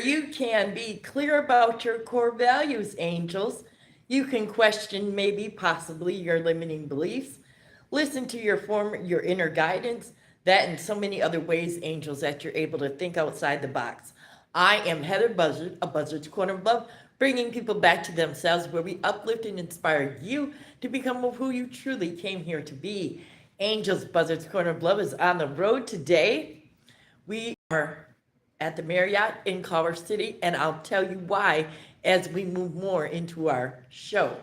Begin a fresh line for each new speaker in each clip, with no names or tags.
you can be clear about your core values, angels. You can question maybe possibly your limiting beliefs. Listen to your inner guidance, that and so many other ways, angels, that you're able to think outside the box. I am Heather Buzzard, a Buzzard's Corner of Love, bringing people back to themselves, where we uplift and inspire you to become who you truly came here to be. Angels, Buzzard's Corner of Love is on the road today. We are at the Marriott in Culver City, and I'll tell you why as we move more into our show.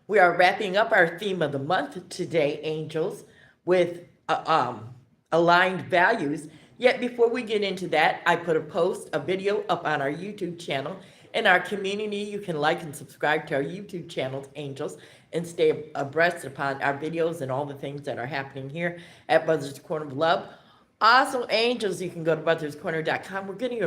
We are wrapping up our theme of the month today, angels, with aligned values. Yet before we get into that, I put a video up on our YouTube channel. In our community, you can like and subscribe to our YouTube channels, angels, and stay abreast upon our videos and all the things that are happening here at Buzzard's Corner of Love. Also, angels, you can go to buzzerscorner.com. We're getting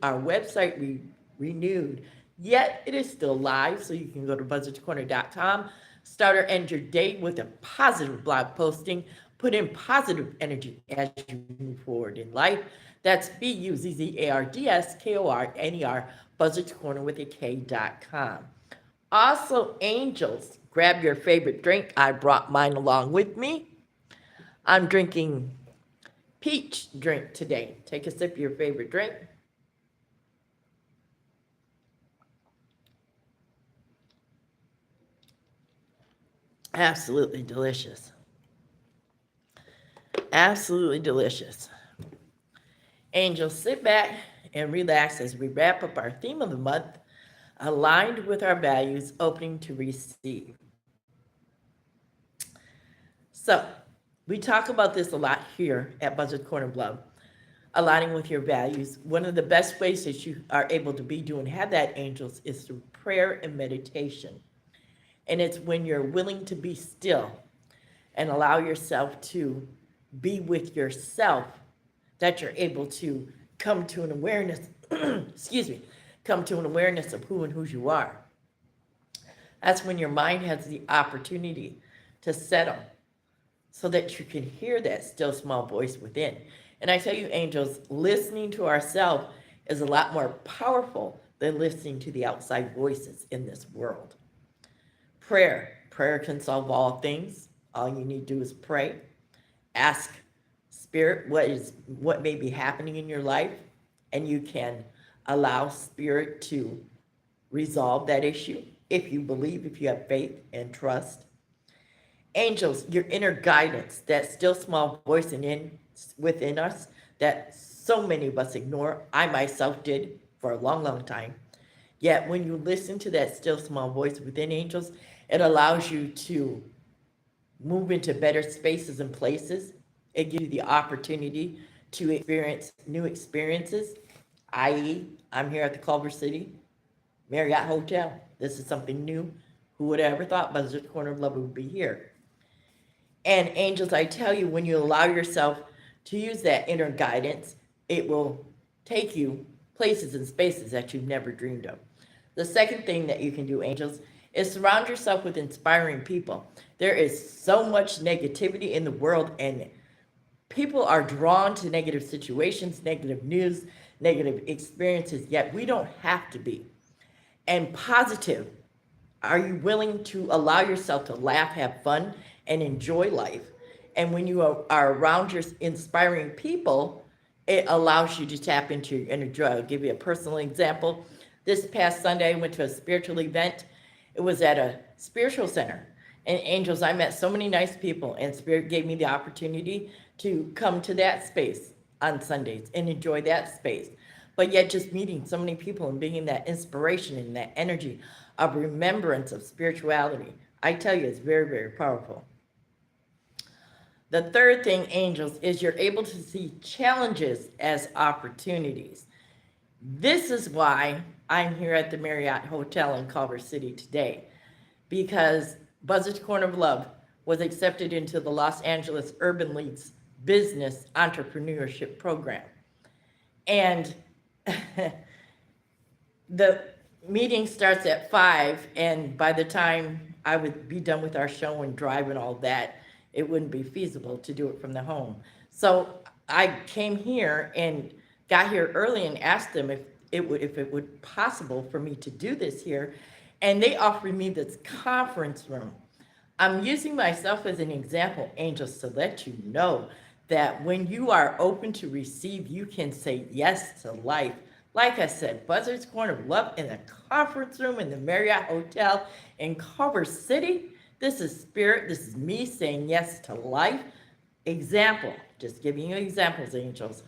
our website renewed. Yet it is still live, so you can go to buzzerscorner.com, start or end your day with a positive blog posting, put in positive energy as you move forward in life. That's BUZZARDSKORNER, Buzzard's Corner with a K.com. Also, angels, grab your favorite drink. I brought mine along with me. I'm drinking peach drink today. Take a sip of your favorite drink. Absolutely delicious. Absolutely delicious. Angels, sit back and relax as we wrap up our theme of the month, aligned with our values, opening to receive. So, we talk about this a lot here at Buzzard Corner of Love, aligning with your values. One of the best ways that you are able to have that, angels, is through prayer and meditation. And it's when you're willing to be still and allow yourself to be with yourself that you're able to come to an awareness, come to an awareness of who and whose you are. That's when your mind has the opportunity to settle so that you can hear that still small voice within. And I tell you, angels, listening to ourselves is a lot more powerful than listening to the outside voices in this world. Prayer can solve all things. All you need to do is pray. Ask Spirit what may be happening in your life, and you can allow Spirit to resolve that issue if you believe, if you have faith and trust. Angels, your inner guidance, that still small voice within us that so many of us ignore. I myself did for a long, long time. Yet when you listen to that still small voice within, angels, it allows you to move into better spaces and places. It gives you the opportunity to experience new experiences, i.e., I'm here at the Culver City Marriott Hotel. This is something new. Who would have ever thought Buzzard's Corner of Love would be here? And angels, I tell you, when you allow yourself to use that inner guidance, it will take you places and spaces that you've never dreamed of. The second thing that you can do, angels, is surround yourself with inspiring people. There is so much negativity in the world, and people are drawn to negative situations, negative news, negative experiences, yet we don't have to be. And positive, are you willing to allow yourself to laugh, have fun, and enjoy life? And when you are around your inspiring people, it allows you to tap into your inner joy. I'll give you a personal example. This past Sunday, I went to a spiritual event. It was at a spiritual center. And angels, I met so many nice people, and Spirit gave me the opportunity to come to that space on Sundays and enjoy that space. But yet just meeting so many people and being that inspiration and that energy of remembrance of spirituality, I tell you, it's very, very powerful. The third thing, angels, is you're able to see challenges as opportunities. This is why I'm here at the Marriott Hotel in Culver City today, because Buzzard's Corner of Love was accepted into the Los Angeles Urban League's Business Entrepreneurship Program. And the meeting starts at 5, and by the time I would be done with our show and drive and all that, it wouldn't be feasible to do it from the home. So I came here, and got here early and asked them if it would possible for me to do this here, and they offered me this conference room. I'm using myself as an example, angels, to let you know that when you are open to receive, you can say yes to life. Like I said, Buzzard's Corner of Love in the conference room in the Marriott Hotel in Culver City. This is Spirit. This is me saying yes to life. Example, just giving you examples, angels.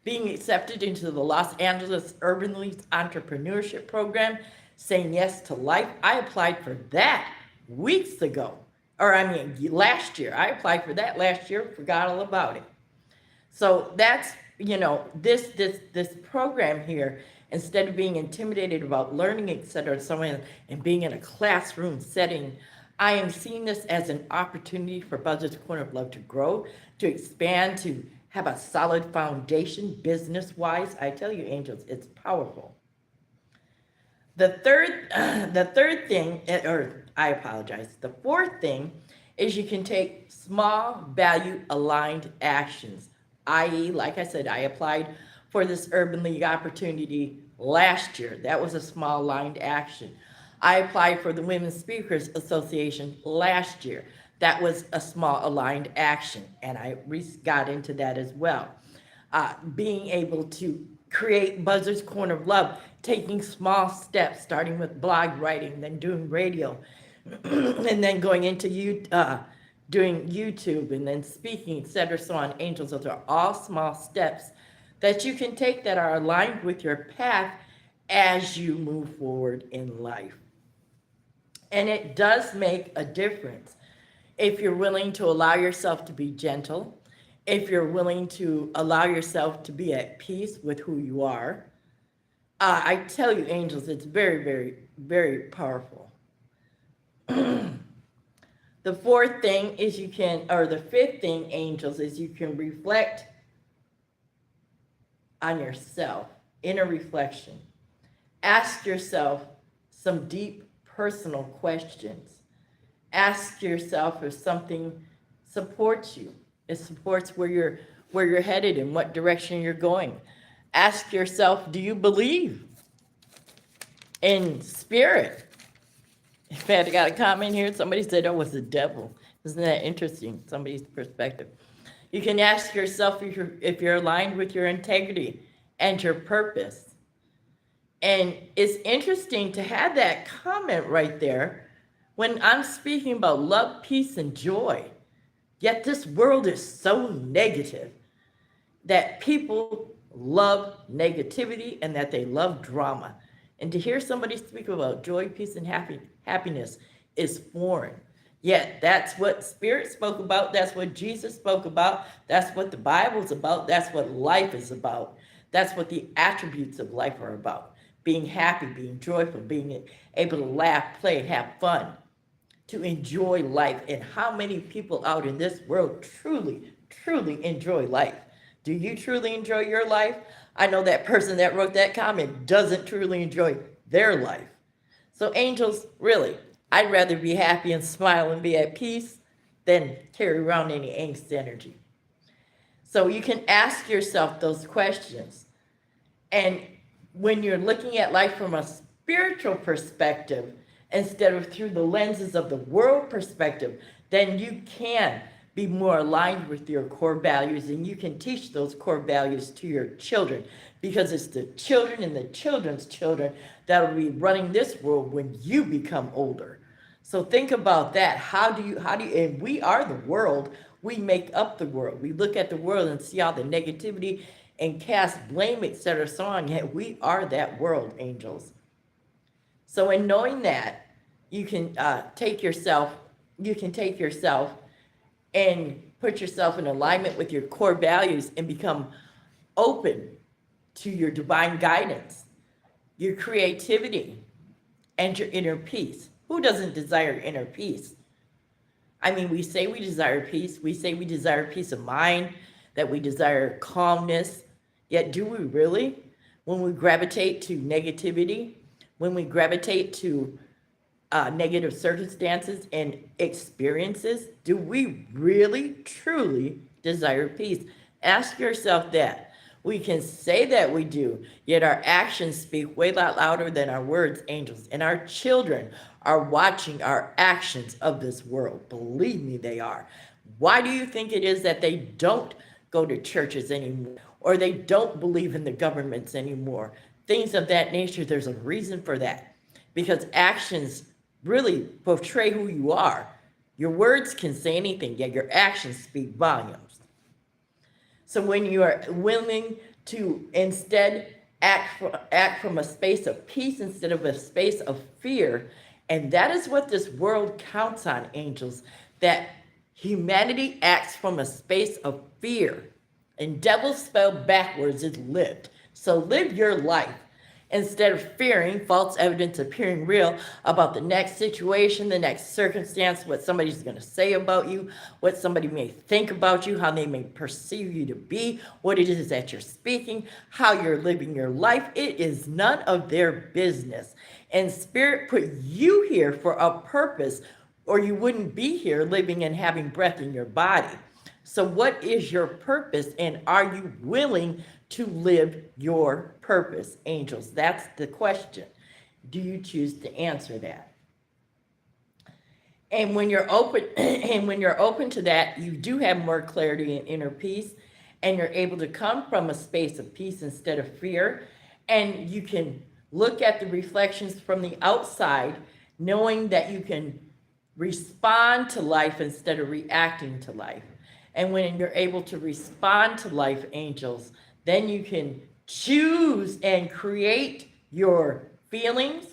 Being accepted into the Los Angeles Urban League's entrepreneurship program, saying yes to life. I applied for that weeks ago, or I mean, last year. I applied for that last year, forgot all about it. So that's, this program here, instead of being intimidated about learning, et cetera, and being in a classroom setting, I am seeing this as an opportunity for Buzzard's Corner of Love to grow, to expand, to have a solid foundation business-wise. I tell you, angels, it's powerful. The third thing, or I apologize, the fourth thing is you can take small value aligned actions, i.e., like I said, I applied for this Urban League opportunity last year. That was a small aligned action. I applied for the Women's Speakers Association last year. That was a small aligned action, and I got into that as well. Being able to create Buzzard's Corner of Love, taking small steps, starting with blog writing, then doing radio, and then going into doing YouTube, and then speaking, etc. So on, angels, those are all small steps that you can take that are aligned with your path as you move forward in life. And it does make a difference if you're willing to allow yourself to be gentle, if you're willing to allow yourself to be at peace with who you are. I tell you, angels, it's very, very, very powerful. The fourth thing is the fifth thing, angels, is you can reflect on yourself, inner reflection. Ask yourself some deep personal questions. Ask yourself if something supports you. It supports where you're headed and what direction you're going. Ask yourself, do you believe in spirit? In fact, I got a comment here. Somebody said, oh, it was the devil. Isn't that interesting? Somebody's perspective. You can ask yourself if you're aligned with your integrity and your purpose. And it's interesting to have that comment right there when I'm speaking about love, peace, and joy. Yet this world is so negative that people love negativity and that they love drama. And to hear somebody speak about joy, peace, and happiness is foreign. Yet that's what Spirit spoke about. That's what Jesus spoke about. That's what the Bible's about. That's what life is about. That's what the attributes of life are about. Being happy, being joyful, being able to laugh, play, have fun, to enjoy life. And how many people out in this world truly, truly enjoy life? Do you truly enjoy your life? I know that person that wrote that comment doesn't truly enjoy their life. So angels, really, I'd rather be happy and smile and be at peace than carry around any angst energy. So you can ask yourself those questions. And when you're looking at life from a spiritual perspective, instead of through the lenses of the world perspective, then you can be more aligned with your core values, and you can teach those core values to your children, because it's the children and the children's children that will be running this world when you become older. So think about that. How do you, and we are the world. We make up the world. We look at the world and see all the negativity and cast blame, etc., so on. Yet we are that world, angels. So in knowing that, you can take yourself and put yourself in alignment with your core values and become open to your divine guidance, your creativity, and your inner peace. Who doesn't desire inner peace? I mean, we say we desire peace. We say we desire peace of mind, that we desire calmness. Yet do we really? When we gravitate to negativity, when we gravitate to negative circumstances and experiences, do we really, truly desire peace? Ask yourself that. We can say that we do, yet our actions speak way louder than our words, angels. And our children are watching our actions of this world. Believe me, they are. Why do you think it is that they don't go to churches anymore, or they don't believe in the governments anymore? Things of that nature. There's a reason for that, because actions really portray who you are. Your words can say anything, yet your actions speak volumes. So when you are willing to instead act from a space of peace instead of a space of fear, and that is what this world counts on, angels, that humanity acts from a space of fear. And devil spelled backwards is lived. So live your life instead of fearing false evidence appearing real about the next situation, the next circumstance, what somebody's going to say about you, what somebody may think about you, how they may perceive you to be, what it is that you're speaking, how you're living your life. It is none of their business. And Spirit put you here for a purpose, or you wouldn't be here living and having breath in your body. So what is your purpose, and are you willing to live your purpose, angels? That's the question. Do you choose to answer that? And when you're open to that, you do have more clarity and inner peace, and you're able to come from a space of peace instead of fear, and you can look at the reflections from the outside, knowing that you can respond to life instead of reacting to life. And when you're able to respond to life, angels, then you can choose and create your feelings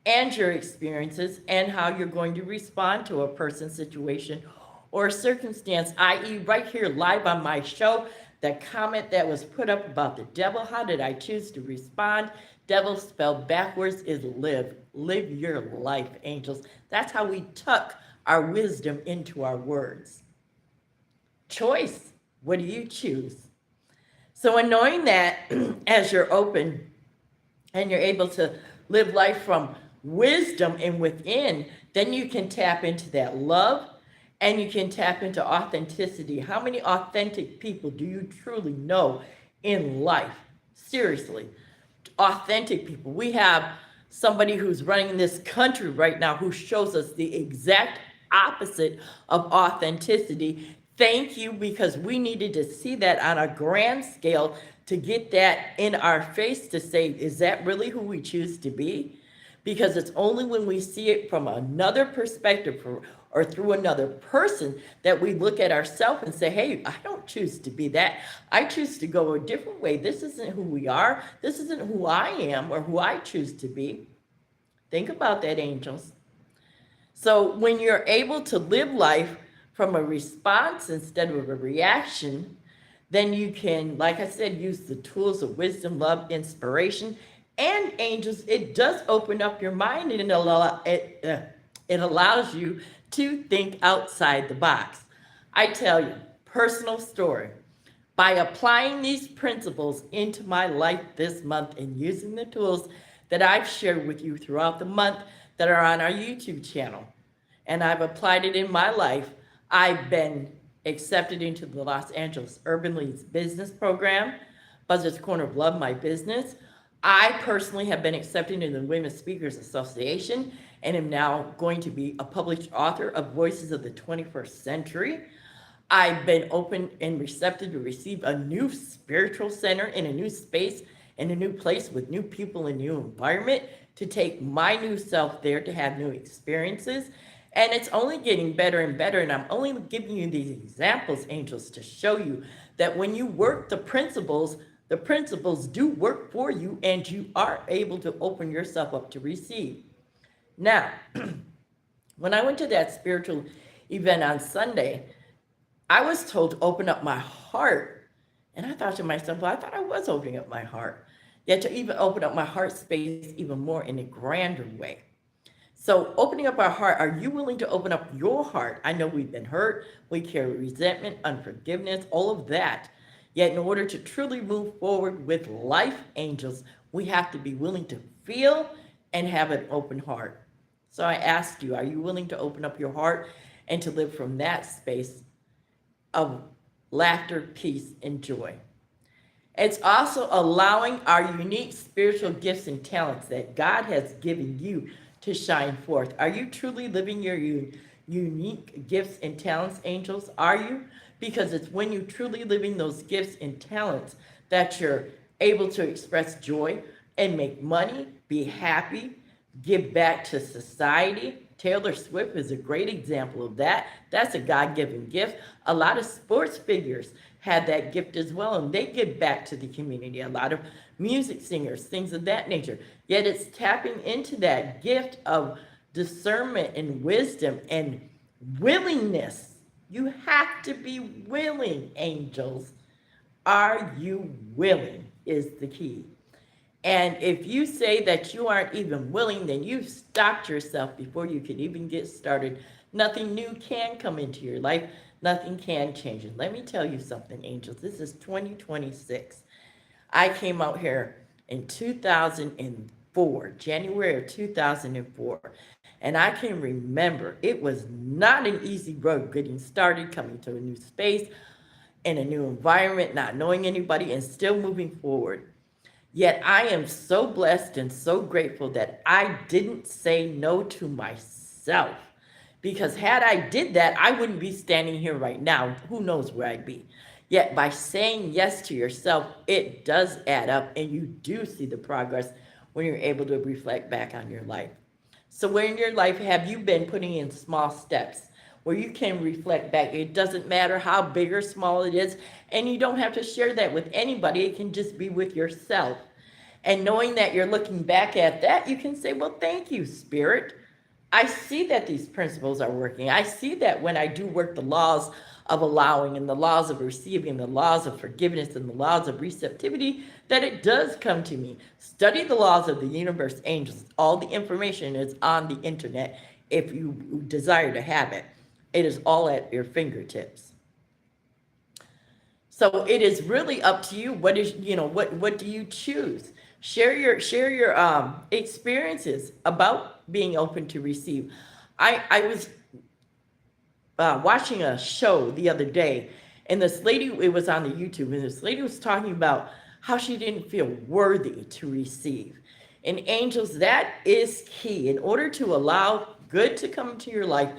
and your experiences and how you're going to respond to a person, situation, or circumstance, i.e. right here live on my show, the comment that was put up about the devil. How did I choose to respond? Devil spelled backwards is live. Live your life, angels. That's how we tuck our wisdom into our words. Choice. What do you choose? So in knowing that, as you're open and you're able to live life from wisdom and within, then you can tap into that love and you can tap into authenticity. How many authentic people do you truly know in life? Seriously, authentic people. We have somebody who's running this country right now who shows us the exact opposite of authenticity. Thank you, because we needed to see that on a grand scale to get that in our face to say, is that really who we choose to be? Because it's only when we see it from another perspective or through another person that we look at ourselves and say, hey, I don't choose to be that. I choose to go a different way. This isn't who we are. This isn't who I am or who I choose to be. Think about that, angels. So when you're able to live life from a response instead of a reaction, then you can, like I said, use the tools of wisdom, love, inspiration, and angels. It does open up your mind, and it allows you to think outside the box. I tell you, personal story. By applying these principles into my life this month and using the tools that I've shared with you throughout the month that are on our YouTube channel, and I've applied it in my life, I've been accepted into the Los Angeles Urban Leads Business Program, Buzzard's Corner of Love, my business. I personally have been accepted in the Women Speakers Association and am now going to be a published author of Voices of the 21st Century. I've been open and receptive to receive a new spiritual center in a new space, in a new place with new people and new environment, to take my new self there to have new experiences. And it's only getting better and better. And I'm only giving you these examples, angels, to show you that when you work the principles do work for you, and you are able to open yourself up to receive. Now, when I went to that spiritual event on Sunday, I was told to open up my heart. And I thought to myself, well, I thought I was opening up my heart. Yet to even open up my heart space even more in a grander way. So opening up our heart, are you willing to open up your heart? I know we've been hurt. We carry resentment, unforgiveness, all of that. Yet in order to truly move forward with life, angels, we have to be willing to feel and have an open heart. So I ask you, are you willing to open up your heart and to live from that space of laughter, peace, and joy? It's also allowing our unique spiritual gifts and talents that God has given you to shine forth. Are you truly living your unique gifts and talents, angels? Are you? Because it's when you truly living those gifts and talents that you're able to express joy and make money, be happy, give back to society. Taylor Swift is a great example of that. That's a God-given gift. A lot of sports figures had that gift as well, and they give back to the community. A lot of music singers, things of that nature. Yet it's tapping into that gift of discernment and wisdom and willingness. You have to be willing, angels. Are you willing is the key. And if you say that you aren't even willing, then you've stopped yourself before you can even get started. Nothing new can come into your life. Nothing can change it. Let me tell you something, angels. This is 2026. I came out here in 2004, January of 2004. And I can remember it was not an easy road getting started, coming to a new space, in a new environment, not knowing anybody, and still moving forward. Yet I am so blessed and so grateful that I didn't say no to myself. Because had I did that, I wouldn't be standing here right now. Who knows where I'd be? Yet by saying yes to yourself, it does add up, and you do see the progress when you're able to reflect back on your life. So where in your life have you been putting in small steps where you can reflect back? It doesn't matter how big or small it is, and you don't have to share that with anybody. It can just be with yourself. And knowing that you're looking back at that, you can say, well, thank you, Spirit. I see that these principles are working. I see that when I do work the laws of allowing and the laws of receiving, the laws of forgiveness and the laws of receptivity, that it does come to me. Study the laws of the universe, angels. All the information is on the internet if you desire to have it. It is all at your fingertips. So it is really up to you. What do you choose? Share your experiences about being open to receive. I was watching a show the other day, and this lady, it was on the YouTube, and this lady was talking about how she didn't feel worthy to receive. And angels, that is key. In order to allow good to come into your life,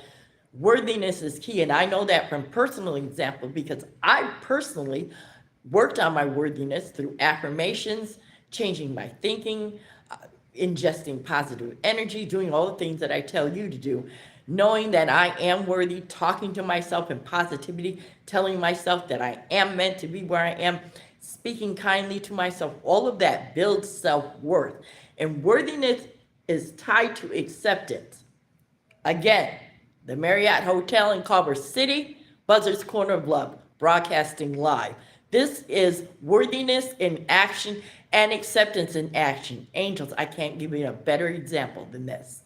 worthiness is key. And I know that from personal example, because I personally worked on my worthiness through affirmations, changing my thinking, ingesting positive energy, doing all the things that I tell you to do, knowing that I am worthy, talking to myself in positivity, telling myself that I am meant to be where I am, speaking kindly to myself. All of that builds self-worth. And worthiness is tied to acceptance. Again, the Marriott Hotel in Culver City, Buzzard's Corner of Love, broadcasting live. This is worthiness in action and acceptance in action. Angels, I can't give you a better example than this.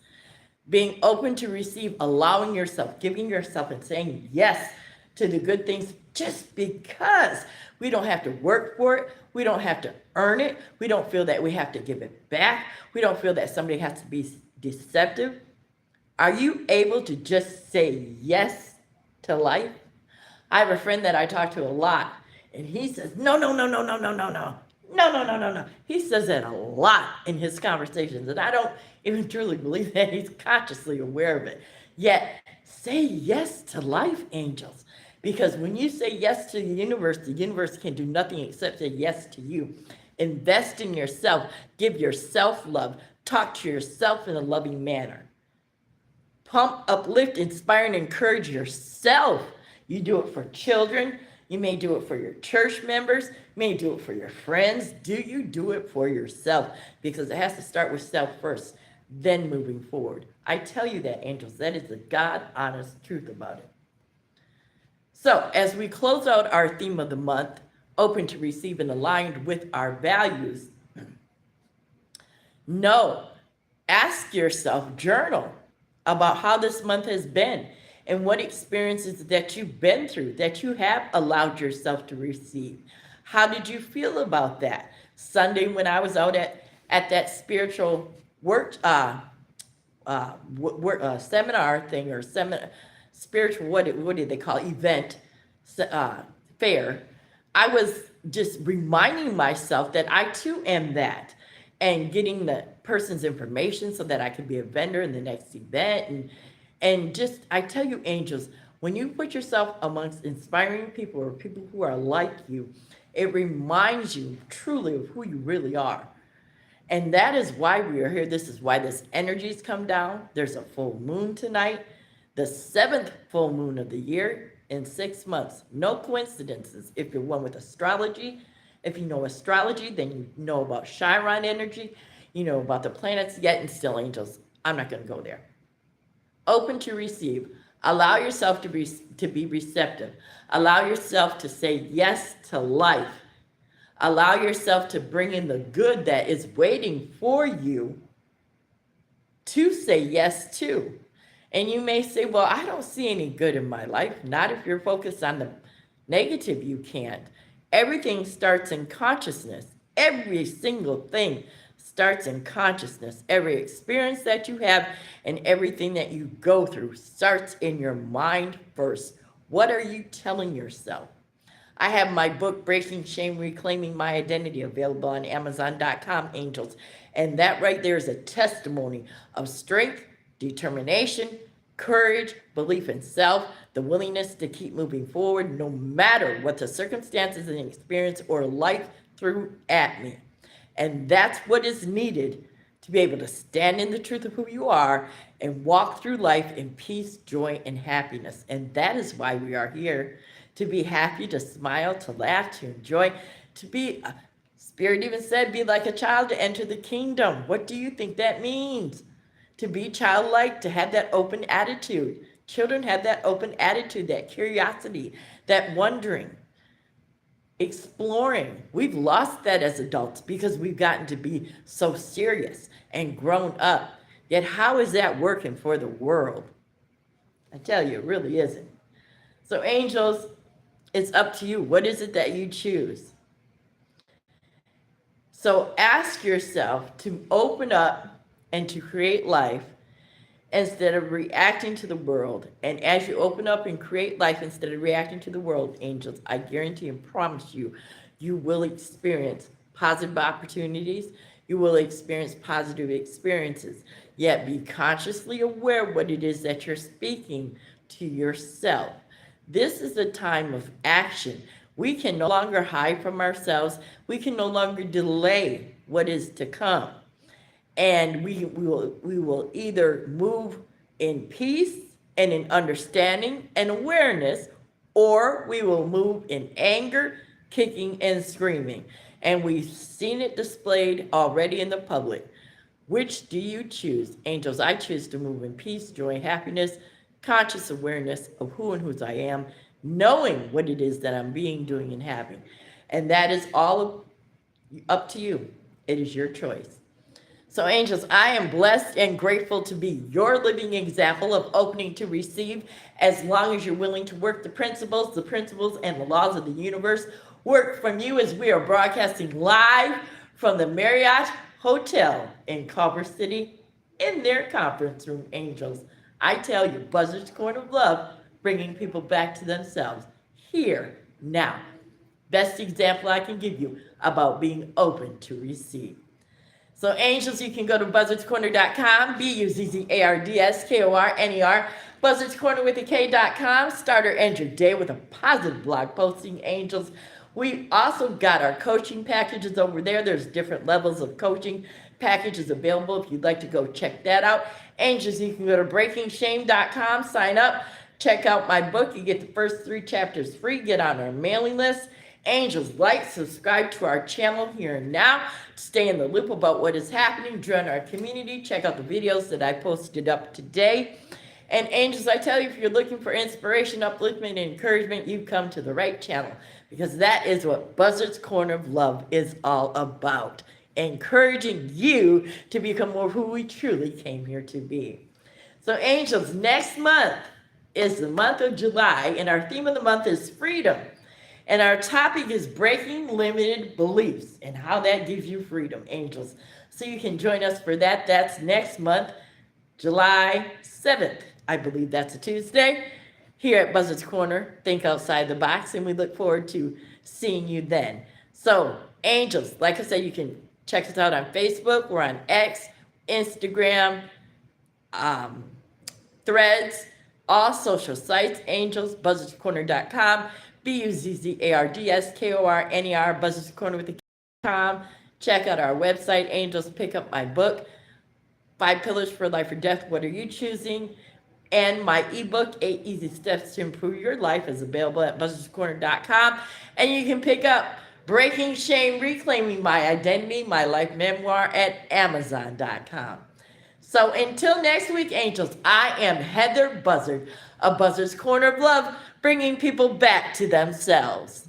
Being open to receive, allowing yourself, giving yourself, and saying yes to the good things just because we don't have to work for it. We don't have to earn it. We don't feel that we have to give it back. We don't feel that somebody has to be deceptive. Are you able to just say yes to life? I have a friend that I talk to a lot, and he says, no, no, no, no, no, no, no, no. No, no, no, no, no. He says that a lot in his conversations, and I don't even truly believe that he's consciously aware of it. Yet, say yes to life, angels. Because when you say yes to the universe can do nothing except say yes to you. Invest in yourself. Give yourself love. Talk to yourself in a loving manner. Pump, uplift, inspire, and encourage yourself. You do it for children. You may do it for your church members. You may do it for your friends. Do you do it for yourself? Because it has to start with self first, then moving forward. I tell you that, angels. That is the God-honest truth about it. So as we close out our theme of the month, open to receive and aligned with our values, ask yourself, journal about how this month has been and what experiences that you've been through, that you have allowed yourself to receive. How did you feel about that? Sunday, when I was out at that spiritual work seminar thing, or spiritual, what did they call it? Event, fair, I was just reminding myself that I too am that, and getting the person's information so that I can be a vendor in the next event. And just, I tell you, angels, when you put yourself amongst inspiring people or people who are like you, it reminds you truly of who you really are. And that is why we are here. This is why this energy's come down. There's a full moon tonight, the seventh full moon of the year in 6 months. No coincidences. If you're one with astrology, if you know astrology, then you know about Chiron energy, you know about the planets, yet and still angels. I'm not going to go there. Open to receive. Allow yourself to be receptive. Allow yourself to say yes to life. Allow yourself to bring in the good that is waiting for you to say yes to. And you may say, well, I don't see any good in my life. Not if you're focused on the negative, you can't. Everything starts in consciousness. Every single thing starts in consciousness. Every experience that you have and everything that you go through starts in your mind first. What are you telling yourself? I have my book, Breaking Shame, Reclaiming My Identity, available on Amazon.com, angels. And that right there is a testimony of strength, determination, courage, belief in self, the willingness to keep moving forward no matter what the circumstances and experience or life threw at me. And that's what is needed to be able to stand in the truth of who you are and walk through life in peace, joy, and happiness. And that is why we are here, to be happy, to smile, to laugh, to enjoy, to be, Spirit even said, be like a child to enter the kingdom. What do you think that means? To be childlike, to have that open attitude. Children have that open attitude, that curiosity, that wondering, exploring. We've lost that as adults because we've gotten to be so serious and grown up. Yet how is that working for the world? I tell you, it really isn't. So angels, it's up to you. What is it that you choose? So ask yourself to open up and to create life instead of reacting to the world. And as you open up and create life instead of reacting to the world, angels, I guarantee and promise you, you will experience positive opportunities. You will experience positive experiences. Yet be consciously aware what it is that you're speaking to yourself. This is a time of action. We can no longer hide from ourselves. We can no longer delay what is to come. And we will either move in peace and in understanding and awareness, or we will move in anger, kicking and screaming. And we've seen it displayed already in the public. Which do you choose? Angels, I choose to move in peace, joy, happiness, conscious awareness of who and whose I am, knowing what it is that I'm being, doing, and having. And that is all up to you. It is your choice. So angels, I am blessed and grateful to be your living example of opening to receive, as long as you're willing to work the principles and the laws of the universe work from you, as we are broadcasting live from the Marriott Hotel in Culver City in their conference room, angels. I tell you, Buzzard's Corner of Love, bringing people back to themselves here, now. Best example I can give you about being open to receive. So angels, you can go to buzzardscorner.com, BUZZARDSKORNER, Buzzards Corner with a K.com. Start or end your day with a positive blog posting, angels. We also got our coaching packages over there. There's different levels of coaching packages available if you'd like to go check that out. Angels, you can go to breakingshame.com, sign up, check out my book. You get the first 3 chapters free, get on our mailing list. Angels, like, subscribe to our channel here and now. Stay in the loop about what is happening. Join our community. Check out the videos that I posted up today. And angels, I tell you, if you're looking for inspiration, upliftment, and encouragement, you've come to the right channel, because that is what Buzzard's Corner of Love is all about. Encouraging you to become more who we truly came here to be. So angels, next month is the month of July, and our theme of the month is freedom. And our topic is breaking limited beliefs and how that gives you freedom, angels. So you can join us for that. That's next month, July 7th. I believe that's a Tuesday, here at Buzzard's Corner. Think outside the box, and we look forward to seeing you then. So, angels, like I said, you can check us out on Facebook. We're on X, Instagram, um, Threads, all social sites, angels, buzzardscorner.com, BUZZARDSKORNER, Buzzards Corner with the com. Check out our website, Angels. Pick up my book, 5 Pillars for Life or Death. What are you choosing? And my ebook, 8 Easy Steps to Improve Your Life, is available at buzzardscorner.com. And you can pick up Breaking Shame, Reclaiming My Identity, my life memoir at amazon.com. So until next week, angels, I am Heather Buzzard of Buzzard's Corner of Love, bringing people back to themselves.